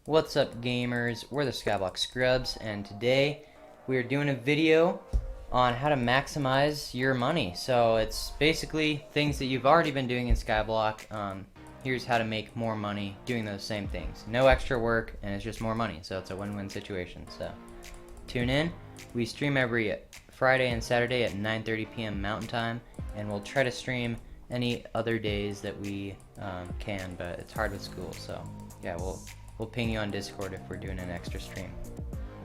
What's up, gamers? We're the Skyblock Scrubs, and today we are doing a video on how to maximize your money. So it's basically things that you've already been doing in Skyblock. Here's how to make more money doing those same things. No extra work, and it's just more money. So it's a win-win situation. So tune in. We stream every Friday and Saturday at 9:30 p.m. Mountain Time, and we'll try to stream any other days that we can, but it's hard with school. So yeah, we'll ping you on Discord if we're doing an extra stream.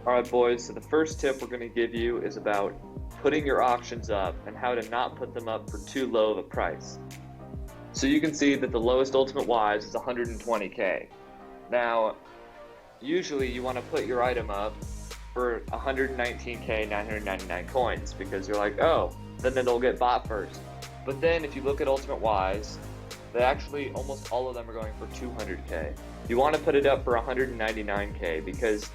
Alright boys, so the first tip we're going to give you is about putting your auctions up and how to not put them up for too low of a price. So you can see that the lowest ultimate wise is 120k. Now, usually you want to put your item up for 119k 999 coins because you're like, oh, then it'll get bought first. But then if you look at ultimate wise, they actually, almost all of them are going for 200k. You want to put it up for 199k because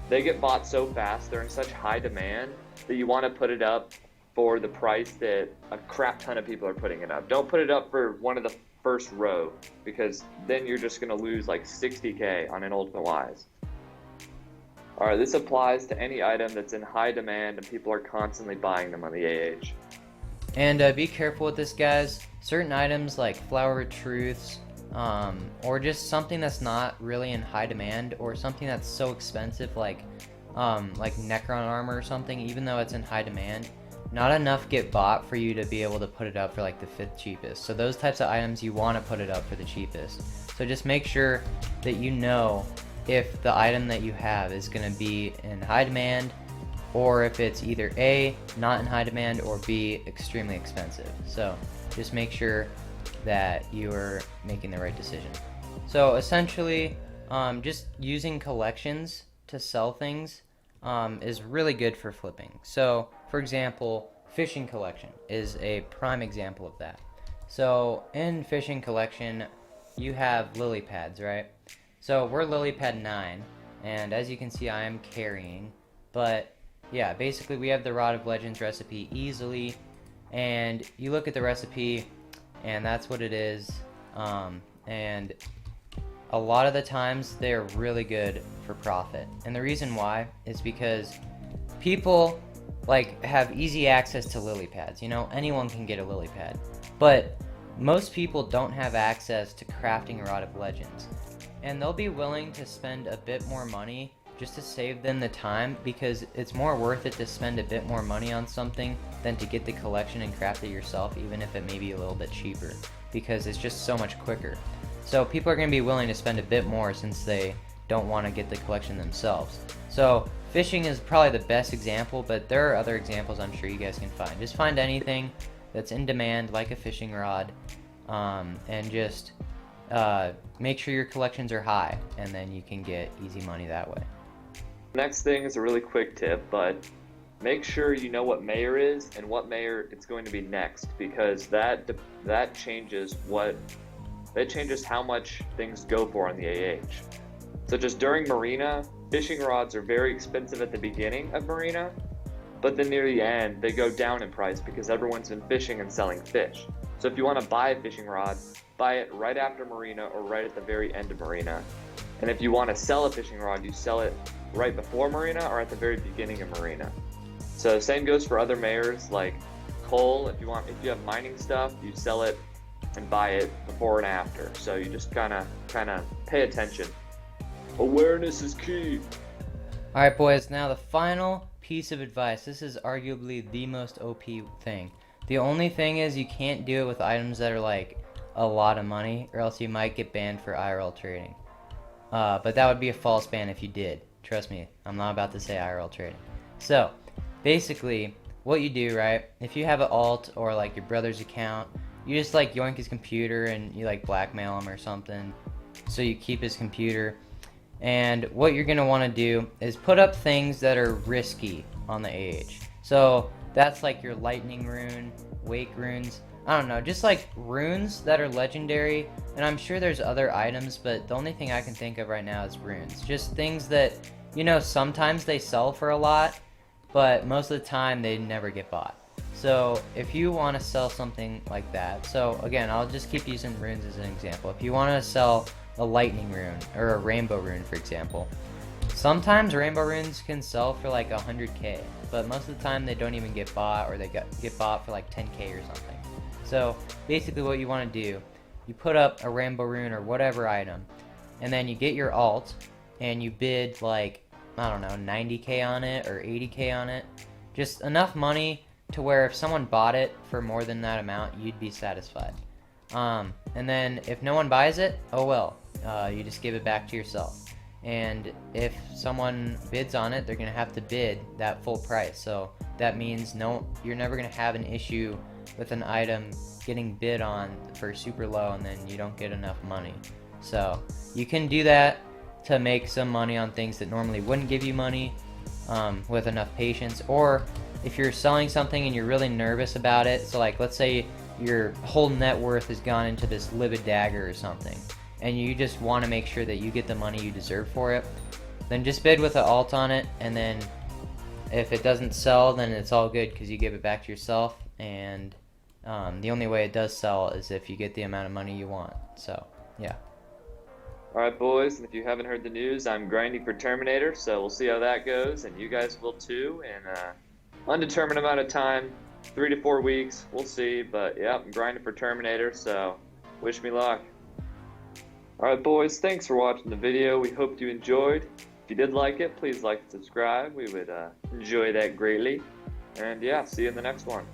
they get bought so fast, they're in such high demand that you want to put it up for the price that a crap ton of people are putting it up. Don't put it up for one of the first row because then you're just going to lose like 60k on an ultimate wise. Alright, this applies to any item that's in high demand and people are constantly buying them on the AH. And be careful with this, guys. Certain items like Flower of Truths, or just something that's not really in high demand, or something that's so expensive like Necron armor or something, even though it's in high demand, not enough get bought for you to be able to put it up for like the 5th cheapest. So those types of items you want to put it up for the cheapest. So just make sure that you know if the item that you have is going to be in high demand, or if it's either A, not in high demand, or B, extremely expensive. So just make sure that you are making the right decision. So essentially, just using collections to sell things is really good for flipping. So for example, fishing collection is a prime example of that. So in fishing collection, you have lily pads, right? So we're lily pad 9, and as you can see, I am carrying, but yeah, basically we have the Rod of Legends recipe easily, and you look at the recipe and that's what it is, and a lot of the times they're really good for profit. And the reason why is because people like have easy access to lily pads. You know, anyone can get a lily pad, but most people don't have access to crafting a Rod of Legends, and they'll be willing to spend a bit more money just to save them the time, because it's more worth it to spend a bit more money on something than to get the collection and craft it yourself, even if it may be a little bit cheaper, because it's just so much quicker. So people are going to be willing to spend a bit more since they don't want to get the collection themselves. So fishing is probably the best example, but there are other examples I'm sure you guys can find. Just find anything that's in demand, like a fishing rod, and just make sure your collections are high, and then you can get easy money that way. Next thing is a really quick tip, but make sure you know what mayor is and what mayor it's going to be next, because that changes how much things go for on the AH. So just during Marina, fishing rods are very expensive at the beginning of Marina, but then near the end they go down in price because everyone's been fishing and selling fish. So if you want to buy a fishing rod, buy it right after Marina or right at the very end of Marina. And if you want to sell a fishing rod, you sell it right before Marina or at the very beginning of Marina. So same goes for other mayors like coal. If you have mining stuff, you sell it and buy it before and after. So you just kind of pay attention. Awareness is key. Alright boys, now the final piece of advice. This is arguably the most OP thing. The only thing is you can't do it with items that are like a lot of money, or else you might get banned for IRL trading. But that would be a false ban if you did. Trust me, I'm not about to say IRL trading. So basically what you do, right, if you have an alt or like your brother's account, you just like yoink his computer and you like blackmail him or something, so you keep his computer. And what you're gonna want to do is put up things that are risky on the AH. So that's like your lightning rune, wake runes, I don't know, just like runes that are legendary. And I'm sure there's other items, but the only thing I can think of right now is runes. Just things that, you know, sometimes they sell for a lot, but most of the time they never get bought. So if you want to sell something like that, so again, I'll just keep using runes as an example. If you want to sell a lightning rune or a rainbow rune, for example. Sometimes rainbow runes can sell for like 100k, but most of the time they don't even get bought, or they get bought for like 10k or something. So basically what you want to do, you put up a rainbow rune or whatever item, and then you get your alt and you bid like, I don't know, 90k on it or 80k on it. Just enough money to where if someone bought it for more than that amount, you'd be satisfied. And then if no one buys it, oh well, you just give it back to yourself. And if someone bids on it, they're gonna have to bid that full price. So that means you're never gonna have an issue with an item getting bid on for super low and then you don't get enough money. So you can do that to make some money on things that normally wouldn't give you money, with enough patience. Or if you're selling something and you're really nervous about it, so like let's say your whole net worth has gone into this livid dagger or something, and you just want to make sure that you get the money you deserve for it, then just bid with an alt on it, and then if it doesn't sell, then it's all good because you give it back to yourself. And the only way it does sell is if you get the amount of money you want. So yeah. Alright boys, and if you haven't heard the news, I'm grinding for Terminator, so we'll see how that goes, and you guys will too, in undetermined amount of time, 3 to 4 weeks, we'll see, but yeah, I'm grinding for Terminator, so wish me luck. Alright boys, thanks for watching the video, we hope you enjoyed. If you did like it, please like and subscribe, we would enjoy that greatly, and yeah, see you in the next one.